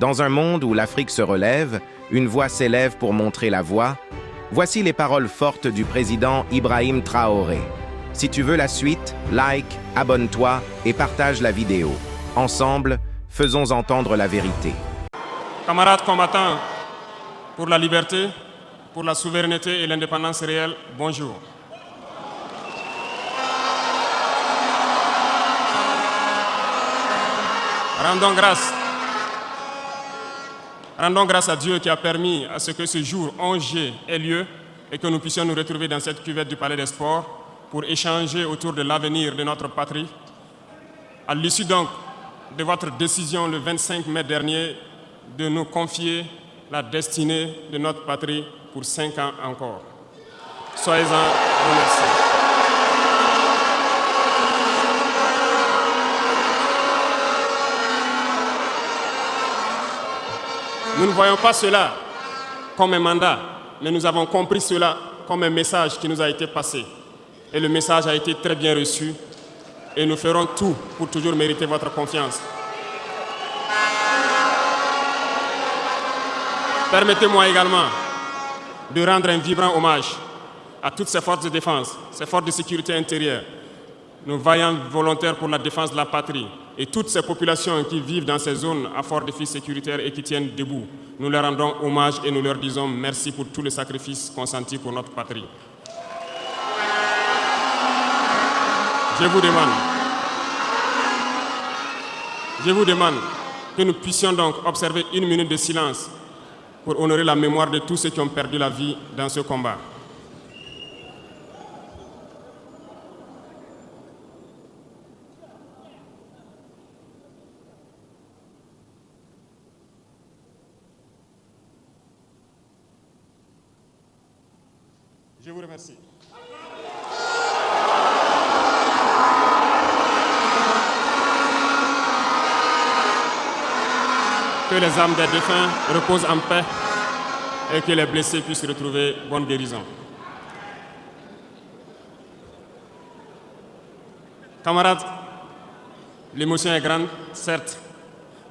Dans un monde où l'Afrique se relève, une voix s'élève pour montrer la voie. Voici les paroles fortes du président Ibrahim Traoré. Si tu veux la suite, like, abonne-toi et partage la vidéo. Ensemble, faisons entendre la vérité. Camarades combattants pour la liberté, pour la souveraineté et l'indépendance réelle, bonjour. Rendons grâce à Dieu qui a permis à ce que ce jour 11 juillet ait lieu et que nous puissions nous retrouver dans cette cuvette du Palais des Sports pour échanger autour de l'avenir de notre patrie. À l'issue donc de votre décision le 25 mai dernier de nous confier la destinée de notre patrie pour 5 ans encore. Soyez-en remerciés. Nous ne voyons pas cela comme un mandat, mais nous avons compris cela comme un message qui nous a été passé. Et le message a été très bien reçu et nous ferons tout pour toujours mériter votre confiance. Permettez-moi également de rendre un vibrant hommage à toutes ces forces de défense, ces forces de sécurité intérieure, nos vaillants volontaires pour la défense de la patrie et toutes ces populations qui vivent dans ces zones à fort défi sécuritaire et qui tiennent debout. Nous leur rendons hommage et nous leur disons merci pour tous les sacrifices consentis pour notre patrie. Je vous demande que nous puissions donc observer 1 minute de silence pour honorer la mémoire de tous ceux qui ont perdu la vie dans ce combat. Je vous remercie. Que les âmes des défunts reposent en paix et que les blessés puissent retrouver bonne guérison. Camarades, l'émotion est grande, certes,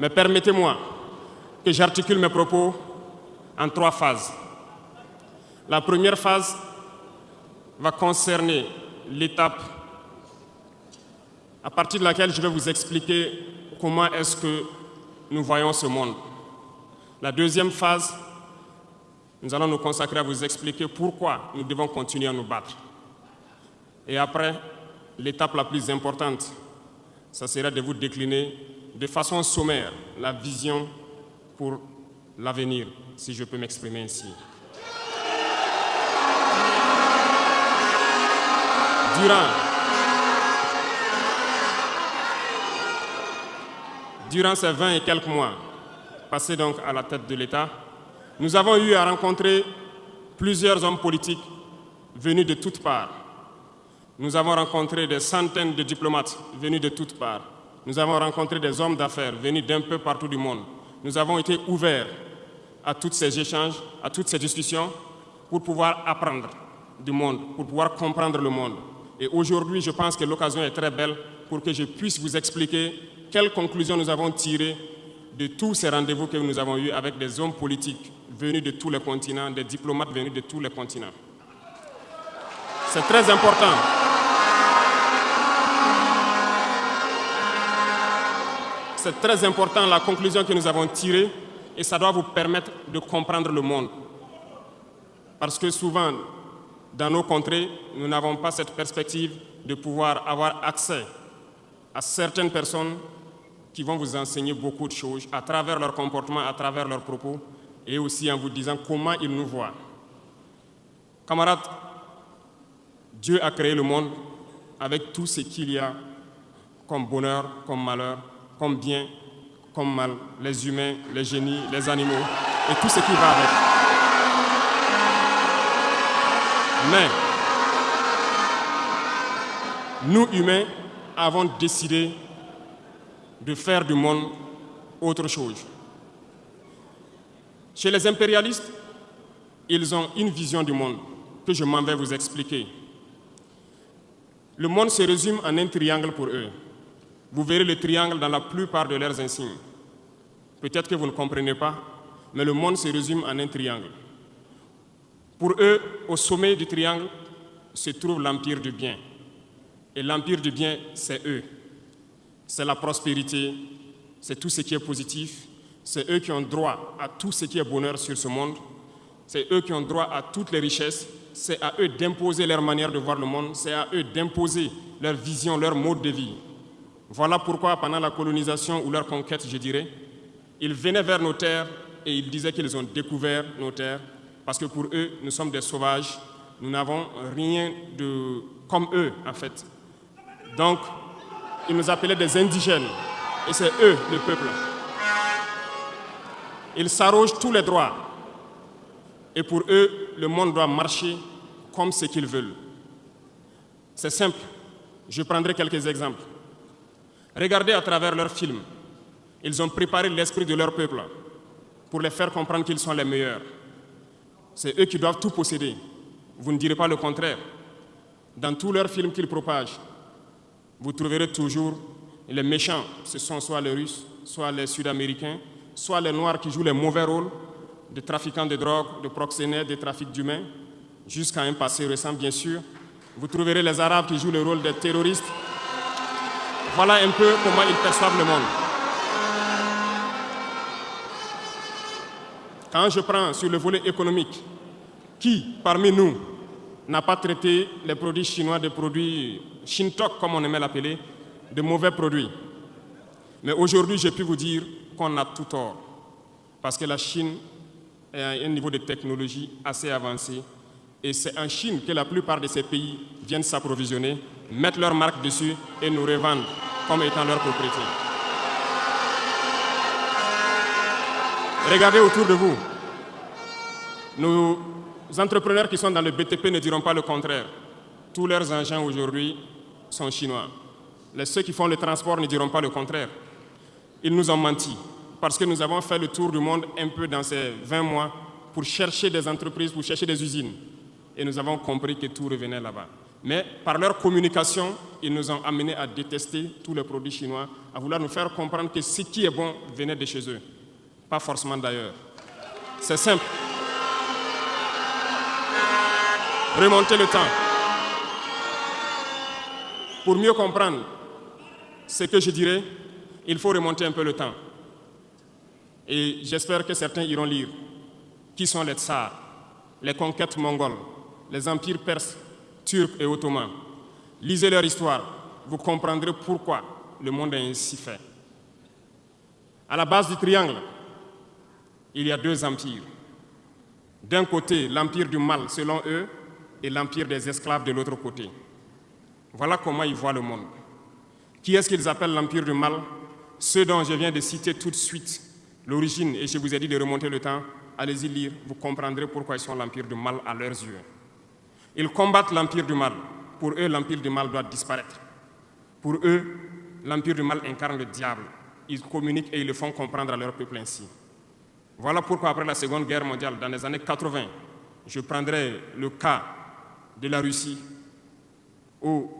mais permettez-moi que j'articule mes propos en 3 phases. La première phase va concerner l'étape à partir de laquelle je vais vous expliquer comment est-ce que nous voyons ce monde. La deuxième phase, nous allons nous consacrer à vous expliquer pourquoi nous devons continuer à nous battre. Et après, l'étape la plus importante, ça sera de vous décliner de façon sommaire la vision pour l'avenir, si je peux m'exprimer ainsi. Durant ces 20 et quelques mois passés donc à la tête de l'État, nous avons eu à rencontrer plusieurs hommes politiques venus de toutes parts. Nous avons rencontré des centaines de diplomates venus de toutes parts. Nous avons rencontré des hommes d'affaires venus d'un peu partout du monde. Nous avons été ouverts à tous ces échanges, à toutes ces discussions pour pouvoir apprendre du monde, pour pouvoir comprendre le monde. Et aujourd'hui, je pense que l'occasion est très belle pour que je puisse vous expliquer quelles conclusions nous avons tirées de tous ces rendez-vous que nous avons eus avec des hommes politiques venus de tous les continents, des diplomates venus de tous les continents. C'est très important. C'est très important la conclusion que nous avons tirée et ça doit vous permettre de comprendre le monde. Parce que souvent, dans nos contrées, nous n'avons pas cette perspective de pouvoir avoir accès à certaines personnes qui vont vous enseigner beaucoup de choses à travers leur comportement, à travers leurs propos, et aussi en vous disant comment ils nous voient. Camarades, Dieu a créé le monde avec tout ce qu'il y a comme bonheur, comme malheur, comme bien, comme mal, les humains, les génies, les animaux, et tout ce qui va avec. Mais nous, humains, avons décidé de faire du monde autre chose. Chez les impérialistes, ils ont une vision du monde que je m'en vais vous expliquer. Le monde se résume en un triangle pour eux. Vous verrez le triangle dans la plupart de leurs insignes. Peut-être que vous ne comprenez pas, mais le monde se résume en un triangle. Pour eux, au sommet du triangle, se trouve l'empire du bien. Et l'empire du bien, c'est eux. C'est la prospérité, c'est tout ce qui est positif. C'est eux qui ont droit à tout ce qui est bonheur sur ce monde. C'est eux qui ont droit à toutes les richesses. C'est à eux d'imposer leur manière de voir le monde. C'est à eux d'imposer leur vision, leur mode de vie. Voilà pourquoi, pendant la colonisation ou leur conquête, je dirais, ils venaient vers nos terres et ils disaient qu'ils ont découvert nos terres. Parce que pour eux, nous sommes des sauvages. Nous n'avons rien de comme eux, en fait. Donc, ils nous appelaient des indigènes. Et c'est eux, le peuple. Ils s'arrogent tous les droits. Et pour eux, le monde doit marcher comme ce qu'ils veulent. C'est simple. Je prendrai quelques exemples. Regardez à travers leurs films. Ils ont préparé l'esprit de leur peuple pour les faire comprendre qu'ils sont les meilleurs. C'est eux qui doivent tout posséder. Vous ne direz pas le contraire. Dans tous leurs films qu'ils propagent, vous trouverez toujours les méchants. Ce sont soit les Russes, soit les Sud-Américains, soit les Noirs qui jouent les mauvais rôles de trafiquants de drogue, de proxénètes, de trafic d'humains, jusqu'à un passé récent, bien sûr. Vous trouverez les Arabes qui jouent le rôle des terroristes. Voilà un peu comment ils perçoivent le monde. Quand je prends sur le volet économique, qui parmi nous n'a pas traité les produits chinois, des produits Shintok, comme on aimait l'appeler, de mauvais produits? Mais aujourd'hui, j'ai pu vous dire qu'on a tout tort. Parce que la Chine est à un niveau de technologie assez avancé. Et c'est en Chine que la plupart de ces pays viennent s'approvisionner, mettre leur marque dessus et nous revendent comme étant leur propriété. Regardez autour de vous. Nos entrepreneurs qui sont dans le BTP ne diront pas le contraire. Tous leurs engins aujourd'hui sont chinois. Ceux qui font le transport ne diront pas le contraire. Ils nous ont menti parce que nous avons fait le tour du monde un peu dans ces 20 mois pour chercher des entreprises, pour chercher des usines. Et nous avons compris que tout revenait là-bas. Mais par leur communication, ils nous ont amenés à détester tous les produits chinois, à vouloir nous faire comprendre que ce qui est bon venait de chez eux, pas forcément d'ailleurs. C'est simple. Remonter le temps. Pour mieux comprendre ce que je dirais, il faut remonter un peu le temps. Et j'espère que certains iront lire. Qui sont les tsars, les conquêtes mongoles, les empires perses, turcs et ottomans? Lisez leur histoire, vous comprendrez pourquoi le monde est ainsi fait. À la base du triangle, il y a deux empires. D'un côté, l'empire du mal, selon eux, et l'empire des esclaves de l'autre côté. Voilà comment ils voient le monde. Qui est-ce qu'ils appellent l'empire du mal? Ceux dont je viens de citer tout de suite l'origine, et je vous ai dit de remonter le temps, allez-y lire, vous comprendrez pourquoi ils sont l'empire du mal à leurs yeux. Ils combattent l'empire du mal. Pour eux, l'empire du mal doit disparaître. Pour eux, l'empire du mal incarne le diable. Ils communiquent et ils le font comprendre à leur peuple ainsi. Voilà pourquoi après la Seconde Guerre mondiale, dans les années 80, je prendrai le cas de la Russie, où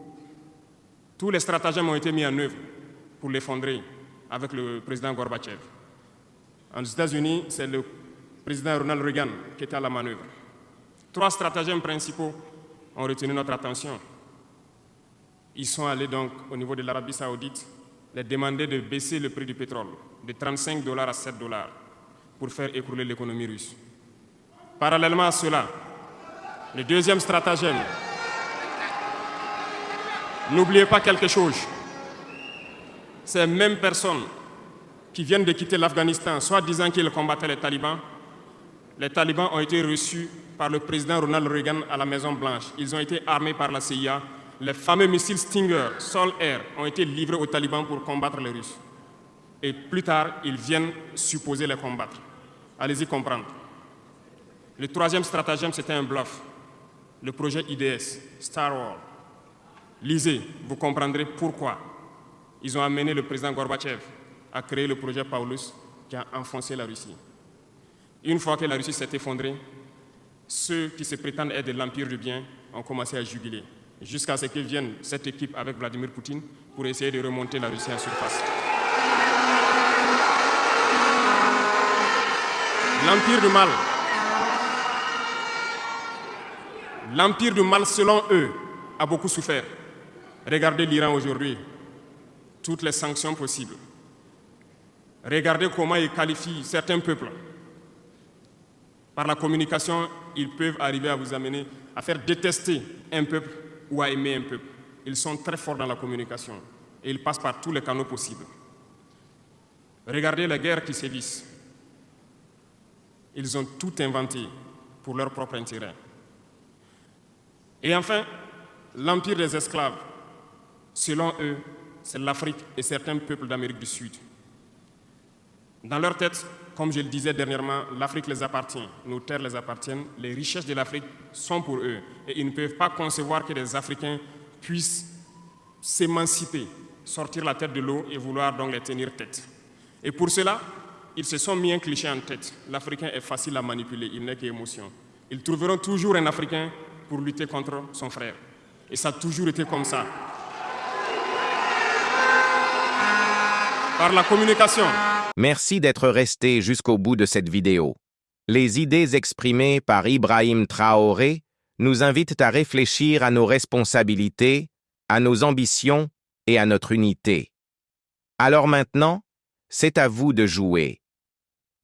tous les stratagèmes ont été mis en œuvre pour l'effondrer avec le président Gorbatchev. Aux États-Unis, c'est le président Ronald Reagan qui était à la manœuvre. 3 stratagèmes principaux ont retenu notre attention. Ils sont allés donc au niveau de l'Arabie Saoudite les demander de baisser le prix du pétrole de 35 $ à 7 $ pour faire écrouler l'économie russe. Parallèlement à cela, le deuxième stratagème, n'oubliez pas quelque chose. Ces mêmes personnes qui viennent de quitter l'Afghanistan, soit disant qu'ils combattaient les talibans ont été reçus par le président Ronald Reagan à la Maison-Blanche. Ils ont été armés par la CIA. Les fameux missiles Stinger, Sol-Air, ont été livrés aux talibans pour combattre les Russes. Et plus tard, ils viennent supposer les combattre. Allez-y comprendre. Le troisième stratagème, c'était un bluff. Le projet IDS, Star Wars. Lisez, vous comprendrez pourquoi ils ont amené le président Gorbatchev à créer le projet Paulus qui a enfoncé la Russie. Une fois que la Russie s'est effondrée, ceux qui se prétendent être de l'empire du bien ont commencé à jubiler, jusqu'à ce que vienne cette équipe avec Vladimir Poutine pour essayer de remonter la Russie en surface. L'empire du mal. L'empire du mal, selon eux, a beaucoup souffert. Regardez l'Iran aujourd'hui, toutes les sanctions possibles. Regardez comment ils qualifient certains peuples. Par la communication, ils peuvent arriver à vous amener à faire détester un peuple ou à aimer un peuple. Ils sont très forts dans la communication et ils passent par tous les canaux possibles. Regardez les guerres qui sévissent. Ils ont tout inventé pour leur propre intérêt. Et enfin, l'empire des esclaves. Selon eux, c'est l'Afrique et certains peuples d'Amérique du Sud. Dans leur tête, comme je le disais dernièrement, l'Afrique les appartient, nos terres les appartiennent, les richesses de l'Afrique sont pour eux. Et ils ne peuvent pas concevoir que les Africains puissent s'émanciper, sortir la tête de l'eau et vouloir donc les tenir tête. Et pour cela, ils se sont mis un cliché en tête. L'Africain est facile à manipuler, il n'est qu'émotion. Ils trouveront toujours un Africain pour lutter contre son frère. Et ça a toujours été comme ça. Par la communication. Merci d'être resté jusqu'au bout de cette vidéo. Les idées exprimées par Ibrahim Traoré nous invitent à réfléchir à nos responsabilités, à nos ambitions et à notre unité. Alors maintenant, c'est à vous de jouer.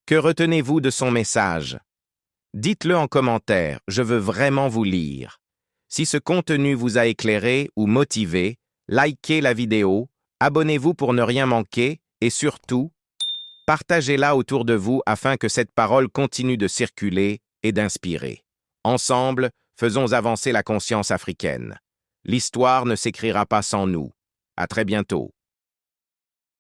Que retenez-vous de son message? Dites-le en commentaire, je veux vraiment vous lire. Si ce contenu vous a éclairé ou motivé, likez la vidéo, abonnez-vous pour ne rien manquer et surtout, partagez-la autour de vous afin que cette parole continue de circuler et d'inspirer. Ensemble, faisons avancer la conscience africaine. L'histoire ne s'écrira pas sans nous. À très bientôt.